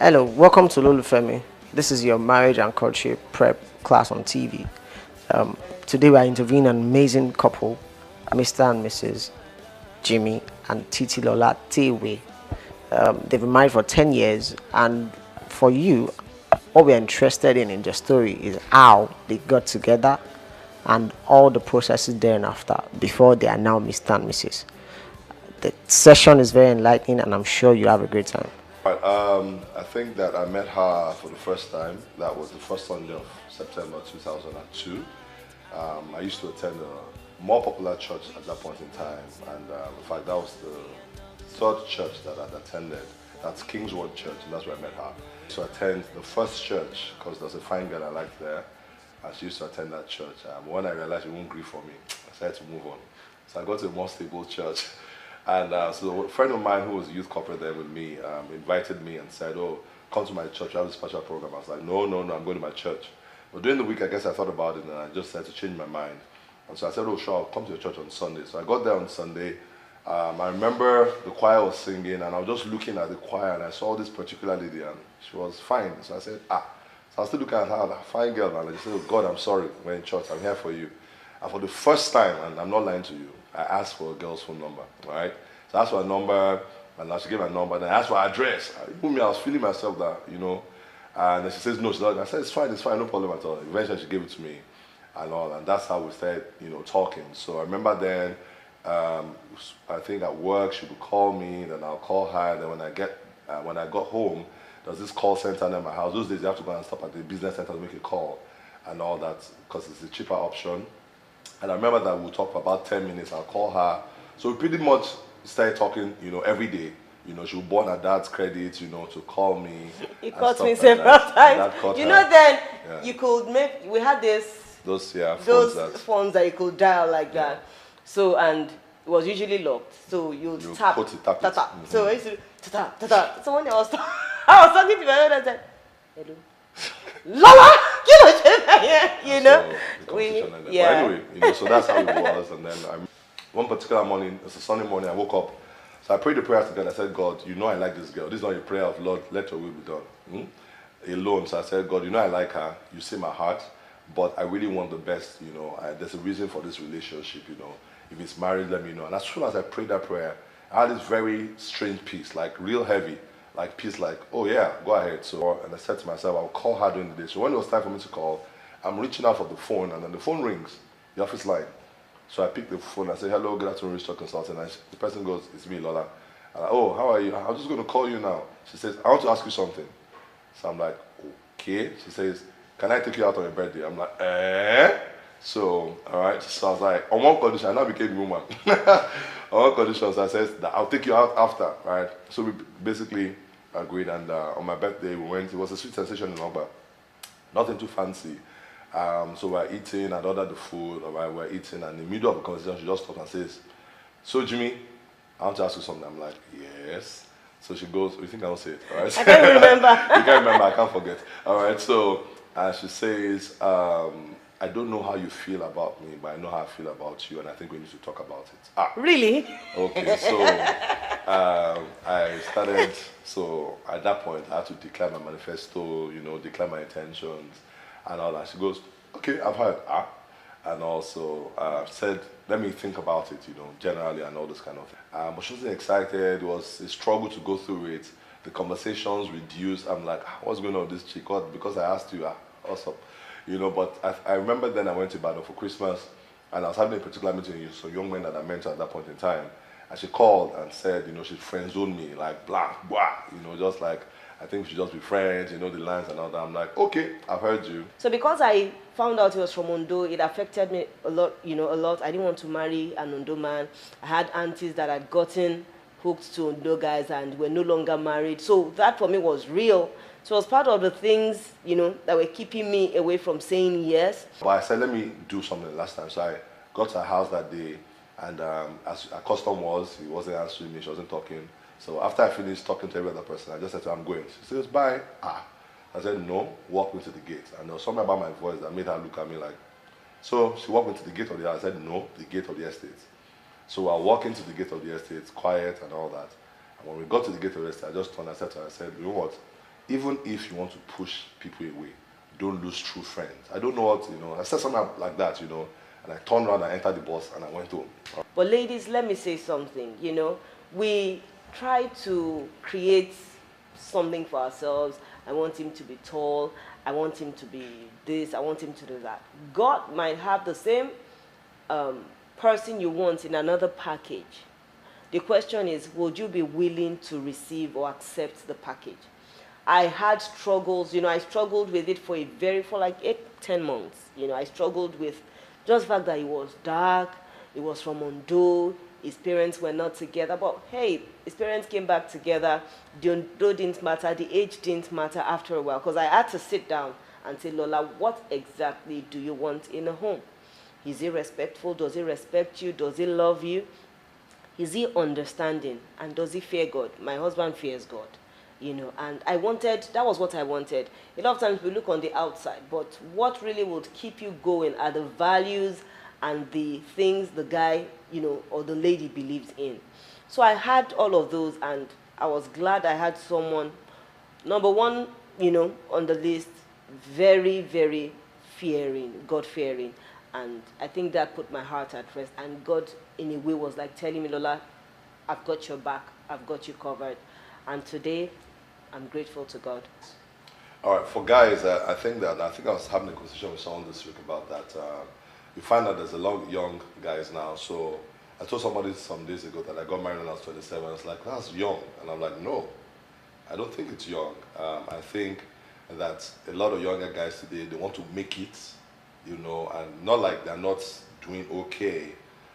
Hello, welcome to Ololufemi. This is your marriage and courtship prep class on TV. Today we are interviewing an amazing couple, Mr. and Mrs. Jimi and Lola Tewe. They've been married for 10 years, and for you, what we're interested in their story is how they got together and all the processes there and after before they are now Mr. and Mrs. The session is very enlightening, and I'm sure you have a great time. Right, I think that I met her for the first time. That was the first Sunday of September 2002. I used to attend a more popular church at that point in time, and in fact that was the third church that I'd attended. That's Kingswood Church, and that's where I met her. So I attend the first church because there's a fine girl I liked there, and she used to attend that church. When I realized she won't agree for me, I decided to move on. So I got to a more stable church. And so a friend of mine who was a youth corporate there with me invited me and said, "Oh, come to my church, I have a special program." I was like, no, I'm going to my church. But during the week, I guess I thought about it and I just had to change my mind. And so I said, "Oh, sure, I'll come to your church on Sunday." So I got there on Sunday. I remember the choir was singing and I was just looking at the choir and I saw this particular lady and she was fine. So I said, So I was still looking at her, that fine girl, and I just said, "Oh God, I'm sorry, we're in church, I'm here for you." And for the first time, and I'm not lying to you, I asked for a girl's phone number, right? So I asked for a number, and now she gave my number, then I asked for her address. I was feeling myself that, and then she says, "No, she's not." I said, it's fine, no problem at all. Eventually she gave it to me and all, and that's how we started, talking. So I remember then, I think at work she would call me, then I'll call her, and then when I got home, there's this call center near my house. Those days you have to go and stop at the business center to make a call and all that, because it's a cheaper option. And I remember that we'll talk for about 10 minutes, I'll call her. So we pretty much started talking, every day. She would burn her dad's credit, to call me. He called me several times. Then yeah. you could make, we had those phones that you could dial like that. So, and it was usually locked. So you tap, put it, tap tap, tap. it. So I used to tap, tap, tap. So when I was talking to my mother, I said, "Hello, Lola, Anyway, so that's how it was. And then one particular morning, it's a Sunday morning, I woke up. So I prayed the prayer to God. I said, "God, I like this girl. This is not a prayer of, Lord, let your will be done." Alone. So I said, "God, I like her. You see my heart, but I really want the best. There's a reason for this relationship. If it's married, let me know." And as soon as I prayed that prayer, I had this very strange peace, like real heavy, like peace, like, "Oh yeah, go ahead." So, and I said to myself, I'll call her during the day. So when it was time for me to call, I'm reaching out for the phone, and then the phone rings, the office line. So I picked the phone, I said, "Hello, good afternoon, Rich Consultant." And the person goes, "It's me, Lola." And "Oh, how are you? I'm just going to call you now." She says, "I want to ask you something." So I'm like, "Okay." She says, "Can I take you out on your birthday?" I'm like, "Eh?" So, all right. So I was like, on one condition, I now became a woman. On one condition, so I said that I'll take you out after, right? So we basically agreed, and on my birthday we went. It was a sweet sensation in Oba, nothing too fancy. So we're eating, I'd ordered the food, we're eating, and in the middle of the conversation, she just stopped and says, "So Jimmy, I want to ask you something." I'm like, "Yes." So she goes, "You think I don't say it?" All right. I can't remember. You can't remember, I can't forget. All right, so she says, "I don't know how you feel about me, but I know how I feel about you, and I think we need to talk about it." Really? Okay, so I started, so at that point, I had to declare my manifesto, declare my intentions and all that. She goes, "Okay, I've heard." And also said, "Let me think about it, generally and all this kind of thing." But she wasn't excited. It was a struggle to go through it. The conversations reduced. I'm like, "What's going on with this chick?" Because I asked you, what's up? But I remember then I went to Ibadan for Christmas, and I was having a particular meeting with some young men that I mentored at that point in time. And she called and said, she friend-zoned me, like, blah, blah, just like, "I think we should just be friends, the lines and all that." I'm like, "Okay, I've heard you." So because I found out he was from Ondo, it affected me a lot, a lot. I didn't want to marry an Ondo man. I had aunties that had gotten hooked to Ondo guys and were no longer married. So that for me was real. So it was part of the things, that were keeping me away from saying yes. But I said, let me do something last time. So I got to her house that day, and as her custom was, he wasn't answering me, she wasn't talking. So after I finished talking to every other person, I just said to her, "I'm going." She says, "Bye." I said, "No, walk into the gate." And there was something about my voice that made her look at me like, so she walked into the gate of the house. I said, "No, the gate of the estate." So I walked into the gate of the estate, quiet and all that. And when we got to the gate of the estate, I just turned and said to her, I said, "You know what? even if you want to push people away, don't lose true friends. I don't know what, I said something like that, and I turned around, I entered the bus, and I went home. But ladies, let me say something, we try to create something for ourselves. I want him to be tall, I want him to be this, I want him to do that. God might have the same person you want in another package. The question is, would you be willing to receive or accept the package? I had struggles, I struggled with it for like 8-10 months. I struggled with just the fact that it was dark, it was from Ondo, his parents were not together, but hey, his parents came back together. The Ondo didn't matter, the age didn't matter after a while, because I had to sit down and say, Lola, what exactly do you want in a home? Is he respectful? Does he respect you? Does he love you? Is he understanding? And does he fear God? My husband fears God, and that was what I wanted. A lot of times we look on the outside, but what really would keep you going are the values and the things the guy, or the lady believes in. So I had all of those, and I was glad I had someone, number one, on the list, very, very fearing, God-fearing. And I think that put my heart at rest. And God, in a way, was like telling me, Lola, I've got your back. I've got you covered. And today, I'm grateful to God. All right, for guys, I think I was having a conversation with someone this week about that. You find that there's a lot of young guys now. So I told somebody some days ago that I got married when I was 27. I was like, that's young. And I'm like, no, I don't think it's young. I think that a lot of younger guys today, they want to make it, and not like they're not doing okay,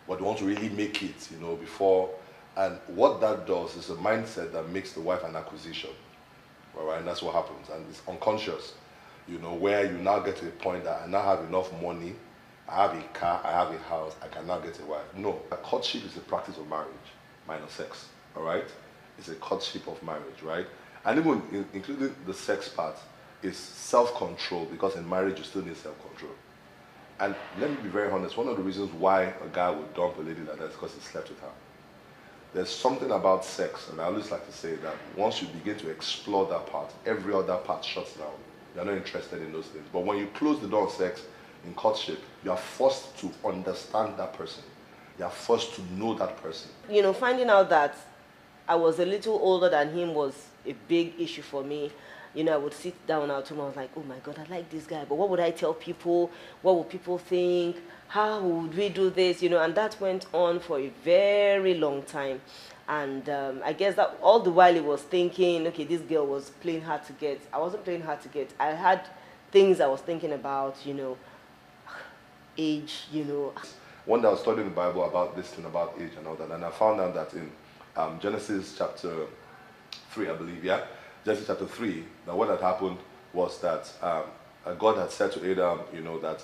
but they want to really make it, before. And what that does is a mindset that makes the wife an acquisition, all right? And that's what happens, and it's unconscious, where you now get to a point that I now have enough money, I have a car, I have a house, I can now get a wife. No, a courtship is a practice of marriage, minus sex, all right? It's a courtship of marriage, right? And even including the sex part is self-control, because in marriage you still need self-control. And let me be very honest, one of the reasons why a guy would dump a lady like that is because he slept with her. There's something about sex, and I always like to say that once you begin to explore that part, every other part shuts down. You're not interested in those things. But when you close the door on sex in courtship, you are forced to understand that person. You are forced to know that person. Finding out that I was a little older than him was a big issue for me. I would sit down out and I was like, oh my God, I like this guy, but what would I tell people? What would people think? How would we do this? And that went on for a very long time. And I guess that all the while he was thinking, okay, this girl was playing hard to get. I wasn't playing hard to get. I had things I was thinking about, age, One day I was studying the Bible about this thing about age and all that, and I found out that in Genesis chapter 3, I believe, yeah? Genesis chapter 3, now what had happened was that God had said to Adam, that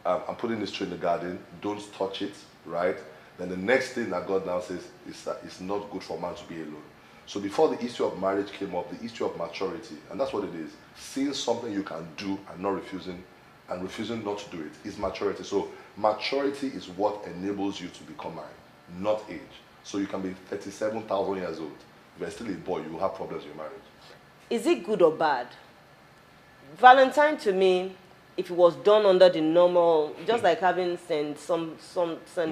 I'm putting this tree in the garden, don't touch it, right? Then the next thing that God now says is that it's not good for man to be alone. So before the issue of marriage came up, the issue of maturity, and that's what it is, seeing something you can do and not refusing, and refusing not to do it, is maturity. So maturity is what enables you to become married, not age. So you can be 37,000 years old. If you're still a boy, you will have problems in your marriage. Is it good or bad? Valentine, to me, if it was done under the normal, just like having St.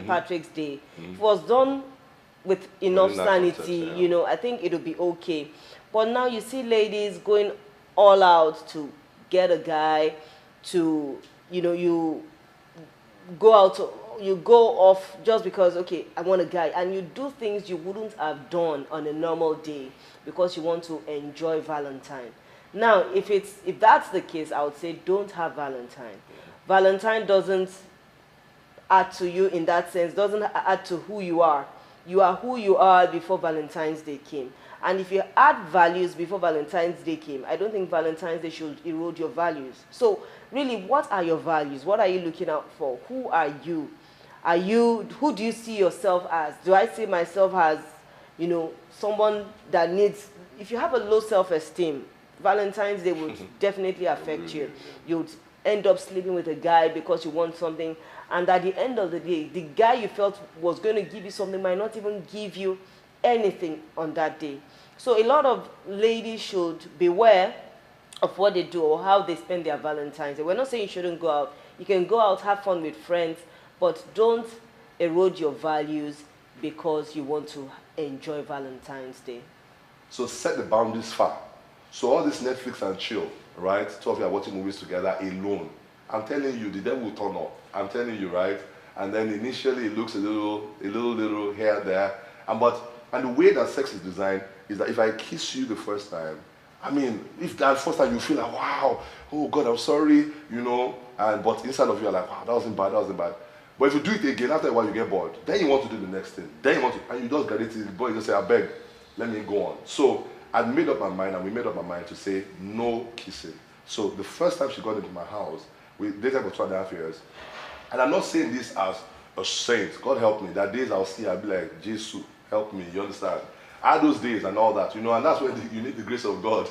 Patrick's Day, if it was done with enough sanity, context, yeah. I think it would be okay. But now you see ladies going all out to get a guy, to, you go out, you go off just because, okay, I want a guy, and you do things you wouldn't have done on a normal day because you want to enjoy Valentine. Now, if that's the case, I would say don't have Valentine. Valentine doesn't add to you in that sense, doesn't add to who you are. You are who you are before Valentine's Day came. And if you add values before Valentine's Day came, I don't think Valentine's Day should erode your values. So really, what are your values? What are you looking out for? Who are you? Who do you see yourself as? Do I see myself as, someone that needs, if you have a low self-esteem, Valentine's Day would definitely affect you. You'd end up sleeping with a guy because you want something, and at the end of the day, the guy you felt was going to give you something might not even give you anything on that day. So a lot of ladies should beware of what they do or how they spend their Valentine's Day. We're not saying you shouldn't go out. You can go out, have fun with friends, but don't erode your values because you want to enjoy Valentine's Day. So set the boundaries far. So all this Netflix and chill, right? Two of you are watching movies together alone. I'm telling you, the devil will turn up. I'm telling you, right? And then initially it looks a little here, there. And the way that sex is designed is that if I kiss you the first time, I mean, if that first time you feel like, wow, oh God, I'm sorry, you know, but inside of you are like, wow, that wasn't bad, that wasn't bad. But if you do it again, after a while you get bored. Then you want to do the next thing. Then you want to, and you just get it, the boy just say, I beg, let me go on. So I made up my mind, and we made up my mind to say no kissing. So the first time she got into my house, we dated for 2.5 years. And I'm not saying this as a saint. God help me. That days I'll see, I'll be like, Jesus, help me. You understand? I had those days and all that, you know, and that's when you need the grace of God.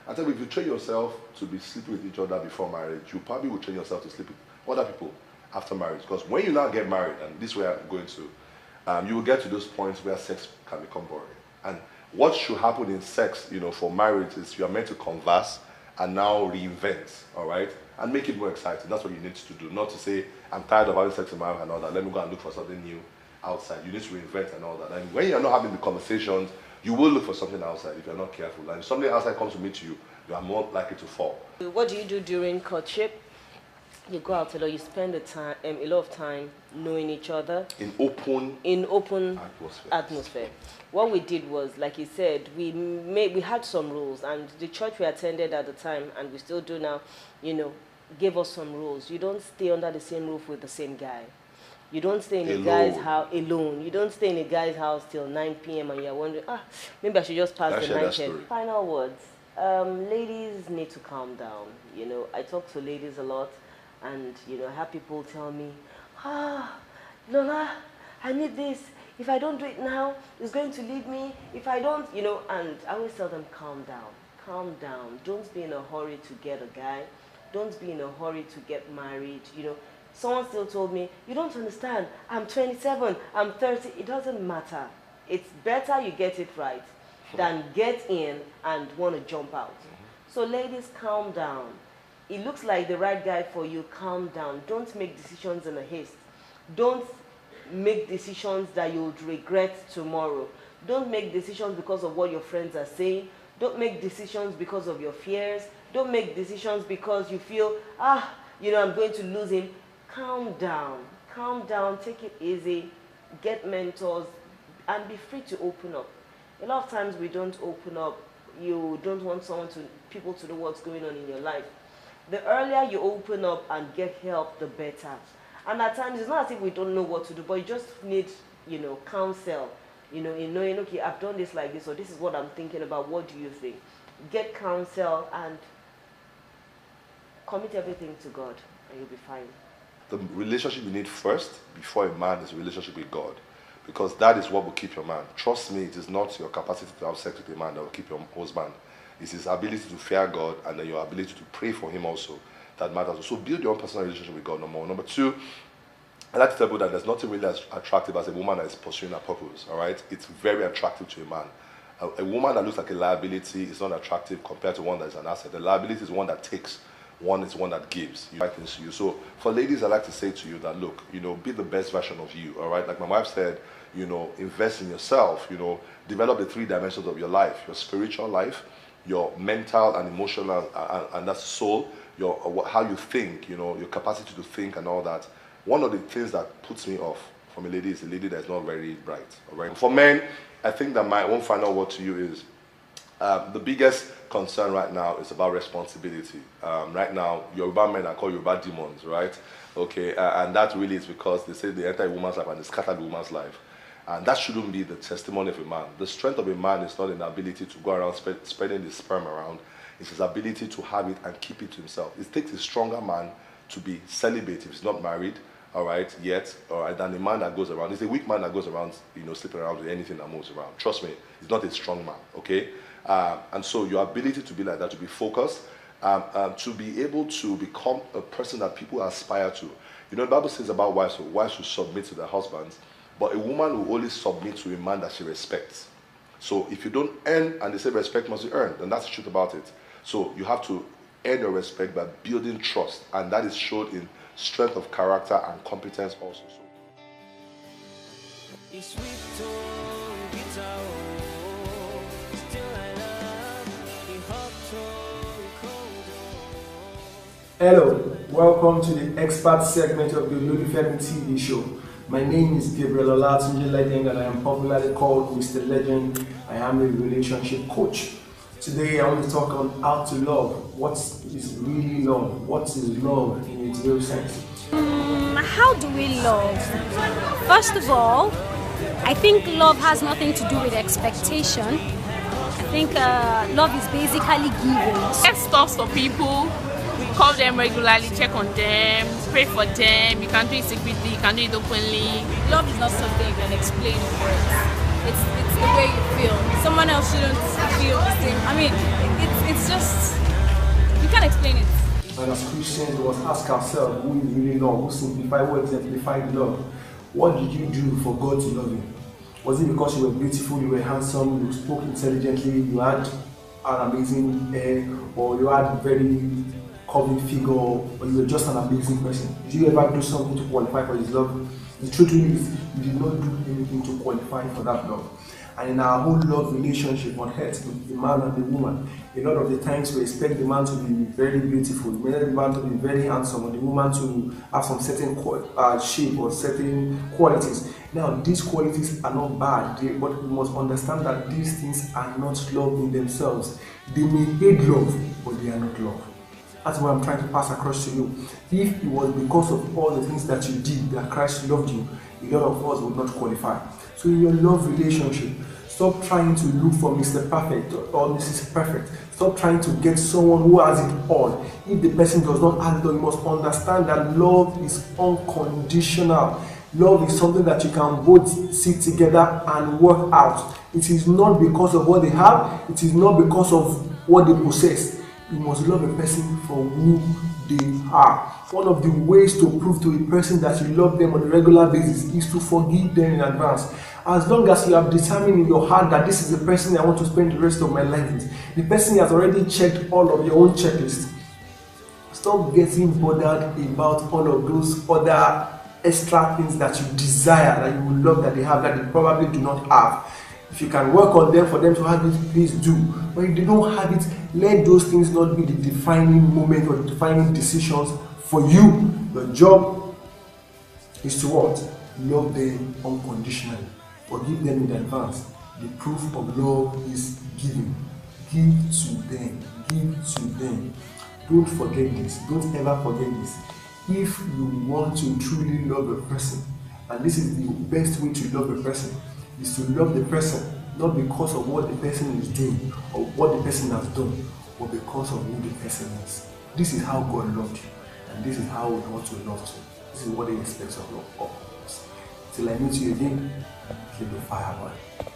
I tell you, if you train yourself to be sleeping with each other before marriage, you probably will train yourself to sleep with other people after marriage. Because when you now get married, and this way I'm going to, you will get to those points where sex can become boring. And what should happen in sex, you know, for marriage is you are meant to converse and now reinvent, all right? And make it more exciting. That's what you need to do. Not to say, I'm tired of having sex in marriage and all that. Let me go and look for something new outside. You need to reinvent and all that. And when you're not having the conversations, you will look for something outside if you're not careful. And if something outside comes to meet you, you are more likely to fall. What do you do during courtship? You go out a lot. You spend a lot of time knowing each other In open atmosphere. What we did was, like you said, we had some rules, and the church we attended at the time, and we still do now, you know, gave us some rules. You don't stay under the same roof with the same guy. You don't stay in a guy's house alone. You don't stay in a guy's house till 9 p.m. and you're wondering, maybe I should just pass the night here. Final words. Ladies need to calm down. You know, I talk to ladies a lot, and, you know, I have people tell me, Lola, I need this. If I don't do it now, it's going to leave me. If I don't, you know, and I always tell them, calm down. Calm down. Don't be in a hurry to get a guy. Don't be in a hurry to get married. You know, someone still told me, you don't understand. I'm 27, I'm 30. It doesn't matter. It's better you get it right than get in and want to jump out. So ladies, calm down. It looks like the right guy for you. Calm down. Don't make decisions in a haste. Don't make decisions that you would regret tomorrow. Don't make decisions because of what your friends are saying. Don't make decisions because of your fears. Don't make decisions because you feel, you know, I'm going to lose him. Calm down. Calm down. Take it easy. Get mentors and be free to open up. A lot of times we don't open up. You don't want people to know what's going on in your life. The earlier you open up and get help, the better. And at times, it's not as if we don't know what to do, but you just need, you know, counsel. You know, in knowing, okay, I've done this like this, or this is what I'm thinking about. What do you think? Get counsel and commit everything to God, and you'll be fine. The relationship you need first, before a man, is a relationship with God. Because that is what will keep your man. Trust me, it is not your capacity to have sex with a man that will keep your husband. It's his ability to fear God, and then your ability to pray for him also that matters. So build your own personal relationship with God, number one. Number two, I like to tell you that there's nothing really as attractive as a woman that is pursuing her purpose, all right? It's very attractive to a man. A woman that looks like a liability is not attractive compared to one that is an asset. The liability is one that takes, one is one that gives. You things to you. So for ladies, I like to say to you that, look, you know, be the best version of you, all right? Like my wife said, you know, invest in yourself, you know, develop the 3 dimensions of your life, your spiritual life, your mental and emotional, and that's soul, how you think, you know, your capacity to think and all that. One of the things that puts me off from a lady is a lady that is not very bright. All right? For men, I think that my one final word to you is the biggest concern right now is about responsibility. Right now, Yoruba men are called Yoruba demons, right? Okay, and that really is because they say they enter a woman's life and they scatter the woman's life. And that shouldn't be the testimony of a man. The strength of a man is not in the ability to go around spreading the sperm around. It's his ability to have it and keep it to himself. It takes a stronger man to be celibate if he's not married, all right, yet, all right, than a man that goes around. It's a weak man that goes around, you know, sleeping around with anything that moves around. Trust me, he's not a strong man, okay? And so your ability to be like that, to be focused, to be able to become a person that people aspire to. You know, the Bible says about wives should submit to their husbands, but a woman will only submit to a man that she respects. So if you don't earn, and they say respect must be earned, then that's the truth about it. So you have to earn your respect by building trust, and that is shown in strength of character and competence also. Hello, welcome to the expert segment of the Ololufemi TV show. My name is Jimi and Lola Tewe, and I am popularly called Mr. Legend. I am a relationship coach. Today I want to talk on how to love. What is really love? What is love in its real sense? How do we love? First of all, I think love has nothing to do with expectation. I think love is basically giving. Get stuff for people, call them regularly, check on them, pray for them. You can do it secretly, you can do it openly. Love is not something you can explain in words. It's the way you feel. Someone else shouldn't feel the same. I mean, it's just, you can't explain it. And as Christians, we must ask ourselves, who is really love? Who simplified, who exemplified love? What did you do for God to love you? Was it because you were beautiful, you were handsome, you spoke intelligently, you had an amazing hair, or you had a very curvy figure, or you were just an amazing person? Did you ever do something to qualify for His love? The truth is, you did not do anything to qualify for that love. And in our whole love relationship on earth with the man and the woman, a lot of the times we expect the man to be very beautiful, we expect the man to be very handsome, or the woman to have some certain shape or certain qualities. Now, these qualities are not bad, but we must understand that these things are not love in themselves. They may aid love, but they are not love. That's what I'm trying to pass across to you. If it was because of all the things that you did that Christ loved you, a lot of us would not qualify. So in your love relationship, stop trying to look for Mr. Perfect or Mrs. Perfect. Stop trying to get someone who has it all. If the person does not have it all, you must understand that love is unconditional. Love is something that you can both sit together and work out. It is not because of what they have. It is not because of what they possess. You must love a person for who they are. One of the ways to prove to a person that you love them on a regular basis is to forgive them in advance. As long as you have determined in your heart that this is the person I want to spend the rest of my life with, the person has already checked all of your own checklists. Stop getting bothered about all of those other extra things that you desire, that you would love that they have, that they probably do not have. If you can work on them for them to have it, please do. But if they don't have it, let those things not be the defining moment or the defining decisions for you. Your job is to what? Love them unconditionally. Forgive them in advance. The proof of love is giving. Give to them. Give to them. Don't forget this. Don't ever forget this. If you want to truly love a person, and this is the best way to love a person, is to love the person not because of what the person is doing or what the person has done, but because of who the person is. This is how God loved you, and this is how we want to love you. This is what He expects of us. Till I meet you again, keep the fire burning.